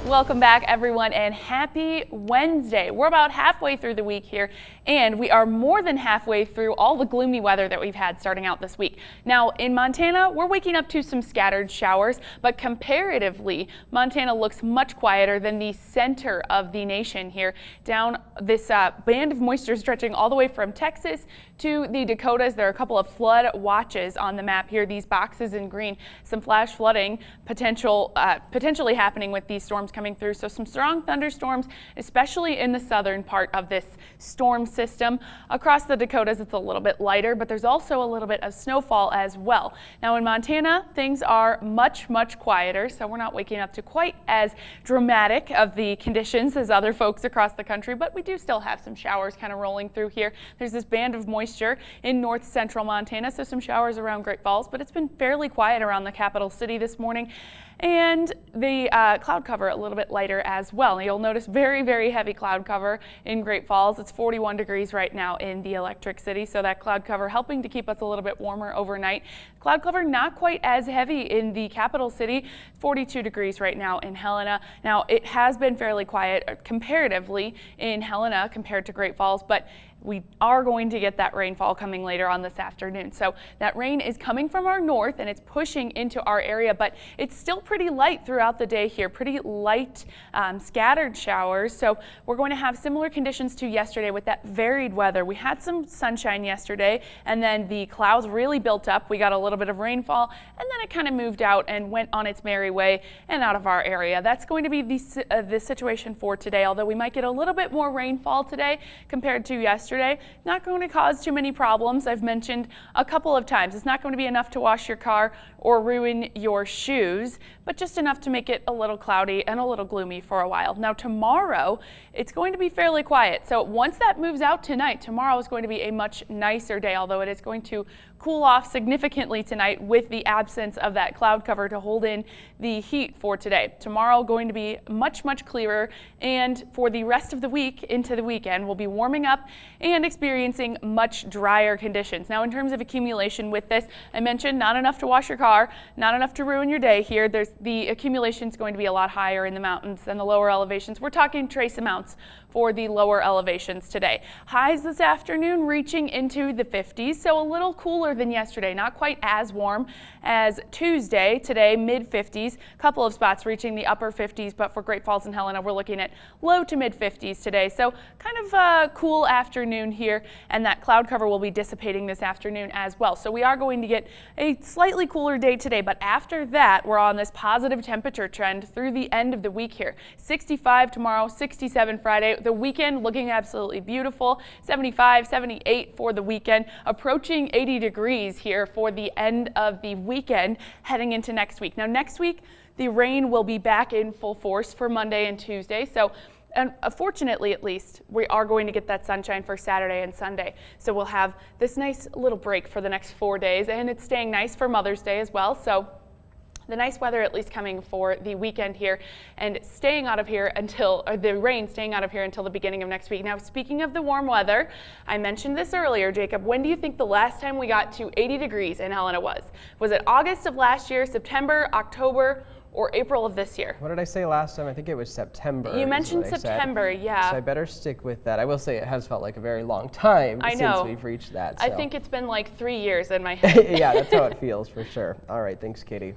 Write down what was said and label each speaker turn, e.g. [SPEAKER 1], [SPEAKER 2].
[SPEAKER 1] Welcome back, everyone, and happy Wednesday. We're about halfway through the week here, and we are more than halfway through all the gloomy weather that we've had starting out this week. Now, in Montana, we're waking up to some scattered showers, but comparatively, Montana looks much quieter than the center of the nation here. Down this band of moisture stretching all the way from Texas to the Dakotas. There are a couple of flood watches on the map here, these boxes in green. Some flash flooding potentially happening with these storms coming through. So some strong thunderstorms, especially in the southern part of this storm system. Across the Dakotas, it's a little bit lighter, but there's also a little bit of snowfall as well. Now in Montana, things are much quieter, so we're not waking up to quite as dramatic of the conditions as other folks across the country, but we do still have some showers kind of rolling through here. There's this band of moisture in north central Montana, so some showers around Great Falls, but it's been fairly quiet around the capital city this morning. And the cloud cover a little bit lighter as well. You'll notice very heavy cloud cover in Great Falls. It's 41 degrees right now in the Electric City, so that cloud cover helping to keep us a little bit warmer overnight. Cloud cover not quite as heavy in the capital city, 42 degrees right now in Helena. Now it has been fairly quiet comparatively in Helena compared to Great Falls, but we are going to get that rainfall coming later on this afternoon. So that rain is coming from our north and it's pushing into our area, but it's still pretty light throughout the day here, pretty light scattered showers. So we're going to have similar conditions to yesterday with that varied weather. We had some sunshine yesterday and then the clouds really built up. We got a little bit of rainfall and then it kind of moved out and went on its merry way and out of our area. That's going to be the situation for today, although we might get a little bit more rainfall today compared to yesterday. Not going to cause too many problems. I've mentioned a couple of times it's not going to be enough to wash your car or ruin your shoes, but just enough to make it a little cloudy and a little gloomy for a while. Now tomorrow it's going to be fairly quiet, so once that moves out tonight, tomorrow is going to be a much nicer day, although it is going to cool off significantly tonight with the absence of that cloud cover to hold in the heat for today. Tomorrow going to be much clearer, and for the rest of the week into the weekend we'll be warming up and experiencing much drier conditions. Now in terms of accumulation with this, I mentioned not enough to wash your car, not enough to ruin your day here. The accumulation is going to be a lot higher in the mountains than the lower elevations. We're talking trace amounts for the lower elevations today. Highs this afternoon reaching into the 50s, so a little cooler than yesterday, not quite as warm as Tuesday. Today, mid 50s, a couple of spots reaching the upper 50s, but for Great Falls and Helena, we're looking at low to mid 50s today. So kind of a cool afternoon here, and that cloud cover will be dissipating this afternoon as well. So we are going to get a slightly cooler day today, but after that, we're on this positive temperature trend through the end of the week here. 65 tomorrow, 67 Friday. The weekend looking absolutely beautiful. 75, 78 for the weekend, approaching 80 degrees here for the end of the weekend heading into next week. Now next week, the rain will be back in full force for Monday and Tuesday. So fortunately, at least, we are going to get that sunshine for Saturday and Sunday. So we'll have this nice little break for the next 4 days, and it's staying nice for Mother's Day as well. So the nice weather at least coming for the weekend here and staying out of here until, or the rain staying out of here until the beginning of next week. Now, speaking of the warm weather, I mentioned this earlier, Jacob. When do you think the last time we got to 80 degrees in Helena was? Was it August of last year, September, October, or April of this year?
[SPEAKER 2] What did I say last time? I think it was September.
[SPEAKER 1] You mentioned September, yeah.
[SPEAKER 2] So I better stick with that. I will say it has felt like a very long time since we've reached that. So.
[SPEAKER 1] I think it's been like 3 years in my head.
[SPEAKER 2] Yeah, that's how it feels for sure. All right, thanks, Katie.